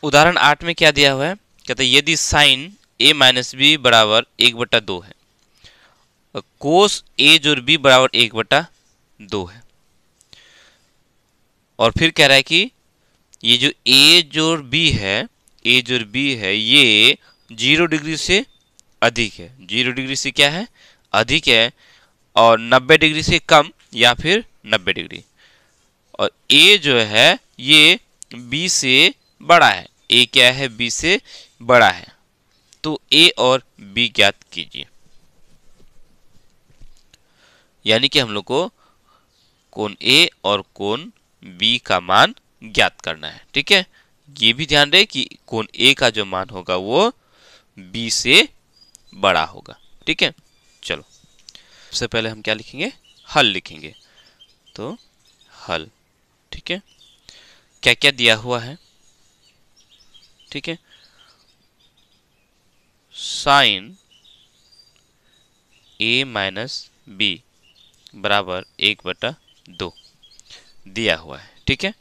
उदाहरण 8 में क्या दिया हुआ है, कहते हैं यदि साइन a माइनस बी बराबर 1/2 है, कोस a जोड़ b बराबर 1/2 है, और फिर कह रहा है कि ये जो a जोड़ b है, a जोड़ b है, ये 0 डिग्री से अधिक है, 0 डिग्री से क्या है, अधिक है, और 90 डिग्री से कम या फिर 90 डिग्री, और a जो है ये b से बड़ा है, a क्या है, b से बड़ा है, तो a और b ज्ञात कीजिए। यानी कि हम लोग को कोण a और कोण b का मान ज्ञात करना है। ठीक है, ये भी ध्यान रहे कि कोण a का जो मान होगा वो b से बड़ा होगा। ठीक है, चलो सबसे पहले हम क्या लिखेंगे, हल लिखेंगे। तो हल, ठीक है, क्या क्या दिया हुआ है, ठीक है, साइन a माइनस बी बराबर 1/2 दिया हुआ है। ठीक है,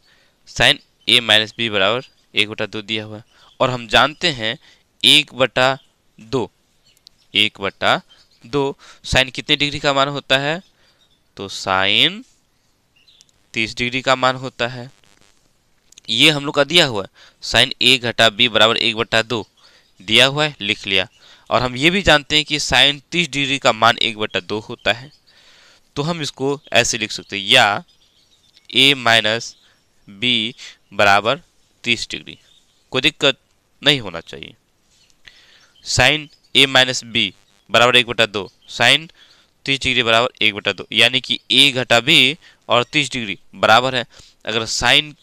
साइन a माइनस बी बराबर 1/2 दिया हुआ है, और हम जानते हैं 1/2 साइन कितने डिग्री का मान होता है, तो साइन 30 डिग्री का मान होता है। ये हम लोग का दिया हुआ है, साइन a घटा b बराबर 1/2 दिया हुआ है, लिख लिया। और हम ये भी जानते हैं कि साइन 30 डिग्री का मान 1/2 होता है, तो हम इसको ऐसे लिख सकते हैं, या a माइनस बी बराबर 30 डिग्री, कोई दिक्कत नहीं होना चाहिए। साइन a माइनस बी बराबर 1/2, साइन 30 डिग्री बराबर 1/2, यानी कि a घटा b और 30 डिग्री बराबर है। अगर साइन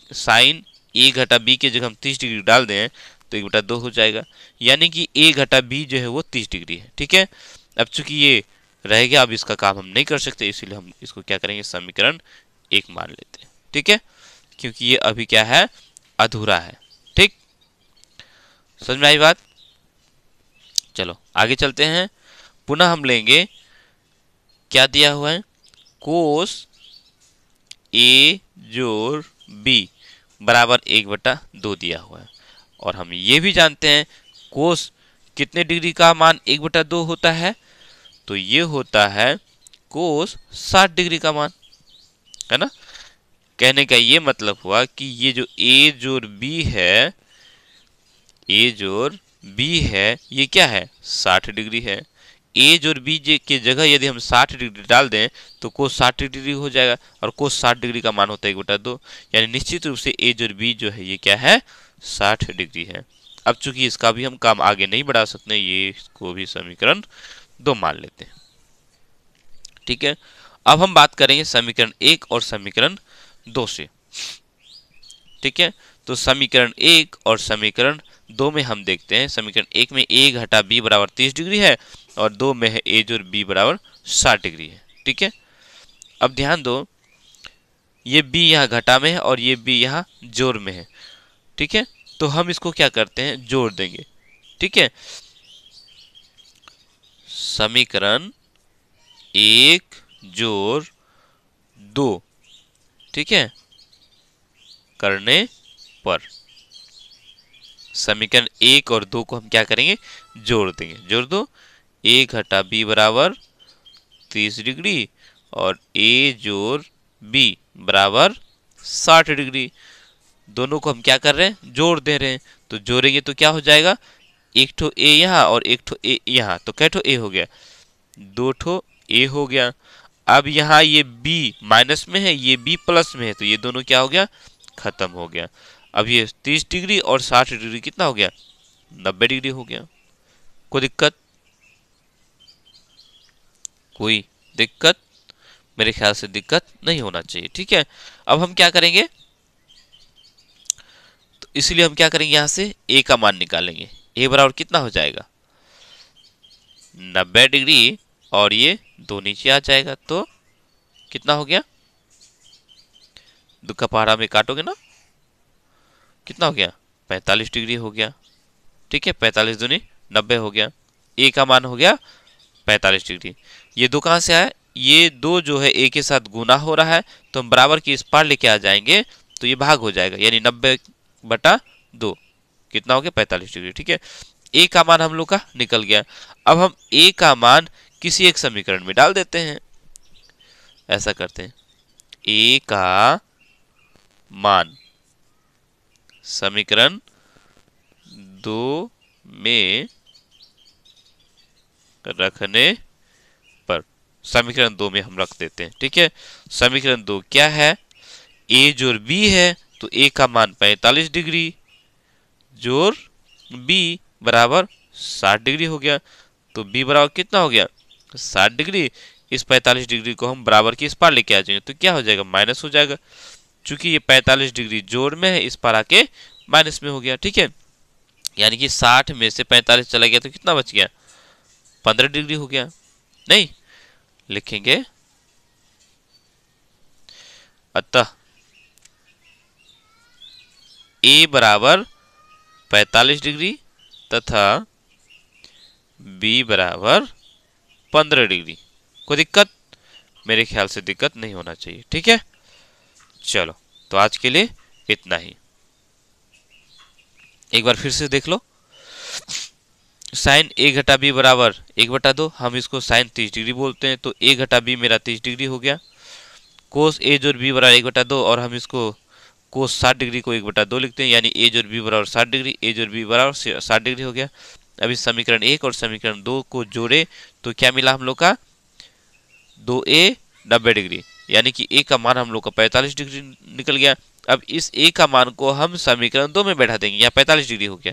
a घटा b के जगह हम 30 डिग्री डाल दें तो 1/2 हो जाएगा, यानी कि a घटा b जो है वो 30 डिग्री है। ठीक है, अब चूंकि ये रह गया, अब इसका काम हम नहीं कर सकते, इसीलिए हम इसको क्या करेंगे, समीकरण 1 मान लेते हैं। ठीक है, क्योंकि ये अभी क्या है, अधूरा है। ठीक, समझ में आई बात। चलो आगे चलते हैं, पुनः हम लेंगे, क्या दिया हुआ है, कोस a जोड़ b बराबर 1/2 दिया हुआ है, और हम ये भी जानते हैं कोस कितने डिग्री का मान 1/2 होता है, तो ये होता है कोस 60 डिग्री का मान, है ना। कहने का ये मतलब हुआ कि ये जो a जोड़ b है, a जोड़ b है, ये क्या है, 60 डिग्री है। a जोड़ b के जगह यदि हम 60 डिग्री डाल दें तो कोस 60 डिग्री हो जाएगा, और कोस 60 डिग्री का मान होता है 1/2, यानी निश्चित रूप से a जोड़ b जो है ये क्या है, 60 डिग्री है। अब चूंकि इसका भी हम काम आगे नहीं बढ़ा सकते, ये इसको भी समीकरण 2 मान लेते हैं। ठीक है, अब हम बात करेंगे समीकरण 1 और समीकरण 2 से। ठीक है, तो समीकरण 1 और समीकरण 2 में हम देखते हैं, समीकरण 1 में a घटा b बराबर 30 डिग्री है, और 2 में है a जोड़ b बराबर 60 डिग्री है। ठीक है, अब ध्यान दो, ये b यहाँ घटा में है और ये b यहाँ जोड़ में है। ठीक है, तो हम इसको क्या करते हैं, जोड़ देंगे। ठीक है, समीकरण 1 जोड़ 2, ठीक है, करने पर समीकरण 1 और 2 को हम क्या करेंगे, जोड़ देंगे। जोड़ दो, a घटा b बराबर 30 डिग्री और a जोड़ b बराबर 60 डिग्री, दोनों को हम क्या कर रहे हैं, जोड़ दे रहे हैं। तो जोड़ेंगे तो क्या हो जाएगा, एक ठो a यहाँ और एक ठो a यहाँ, तो कै ठो a हो गया, 2 ठो a हो गया। अब यहाँ ये b माइनस में है, ये b प्लस में है, तो ये दोनों क्या हो गया, खत्म हो गया। अब ये 30 डिग्री और 60 डिग्री कितना हो गया, 90 डिग्री हो गया। कोई दिक्कत, कोई दिक्कत, मेरे ख्याल से दिक्कत नहीं होना चाहिए। ठीक है, अब हम क्या करेंगे, तो इसलिए हम क्या करेंगे, यहां से a का मान निकालेंगे। a बराबर कितना हो जाएगा, 90 डिग्री, और ये 2 नीचे आ जाएगा, तो कितना हो गया, 2 का पहाड़ा में काटोगे ना, कितना हो गया, 45 डिग्री हो गया। ठीक है, 45 दूनी 90 हो गया, a का मान हो गया 45 डिग्री। ये 2 कहां से आया, ये 2 जो है a के साथ गुना हो रहा है, तो हम बराबर की इस पार लेके आ जाएंगे, तो ये भाग हो जाएगा, यानी 90/2 कितना हो गया 45 डिग्री। ठीक है, ए का मान हम लोग का निकल गया। अब हम ए का मान किसी एक समीकरण में डाल देते हैं। ऐसा करते हैं, ए का मान समीकरण 2 में रखने पर, समीकरण 2 में हम रख देते हैं। ठीक है, समीकरण 2 क्या है, ए जोड़ बी है, तो ए का मान 45 डिग्री जोड़ बी बराबर 60 डिग्री हो गया। तो बी बराबर कितना हो गया 60 डिग्री। इस 45 डिग्री को हम बराबर की इस पार लेके आ जाएंगे तो क्या हो जाएगा माइनस हो जाएगा। चूंकि ये 45 डिग्री जोड़ में है, इस पार आके माइनस में हो गया। ठीक है, यानी कि 60 में से 45 चला गया तो कितना बच गया 15 डिग्री हो गया। नहीं लिखेंगे, अतः ए बराबर 45 डिग्री तथा बी बराबर 15 डिग्री। कोई दिक्कत? मेरे ख्याल से दिक्कत नहीं होना चाहिए। ठीक है, चलो तो आज के लिए इतना ही। एक बार फिर से देख लो, साइन ए घटा बी बराबर 1/2, हम इसको साइन 30 डिग्री बोलते हैं, तो ए घटा बी मेरा 30 डिग्री हो गया। कोस ए जोड़ बी बराबर 1/2, और हम इसको कोस 60 डिग्री को 1/2 लिखते हैं, यानी ए जोड़ बी बराबर 60 डिग्री, ए जोड़ बी बराबर 60 डिग्री हो गया। अभी समीकरण 1 और समीकरण 2 को जोड़े तो क्या मिला हम लोग का 2a 90 डिग्री, यानी कि ए का मान हम लोग का 45 डिग्री निकल गया। अब इस ए का मान को हम समीकरण 2 में बैठा देंगे, यहाँ 45 डिग्री हो गया।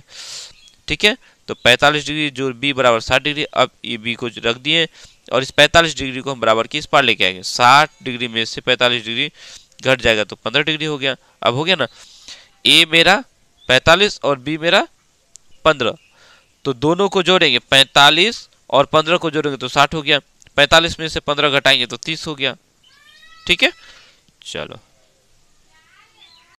ठीक है, तो 45 डिग्री जो बी बराबर 60 डिग्री, अब ये बी को रख दिए और इस 45 डिग्री को हम बराबर की इस पार लेके आएंगे। 60 डिग्री में से 45 डिग्री घट जाएगा तो 15 डिग्री हो गया। अब हो गया ना, ए मेरा 45 और बी मेरा 15, तो दोनों को जोड़ेंगे 45 और 15 को जोड़ेंगे तो 60 हो गया। 45 में से 15 घटाएंगे तो 30 हो गया। ठीक है, चलो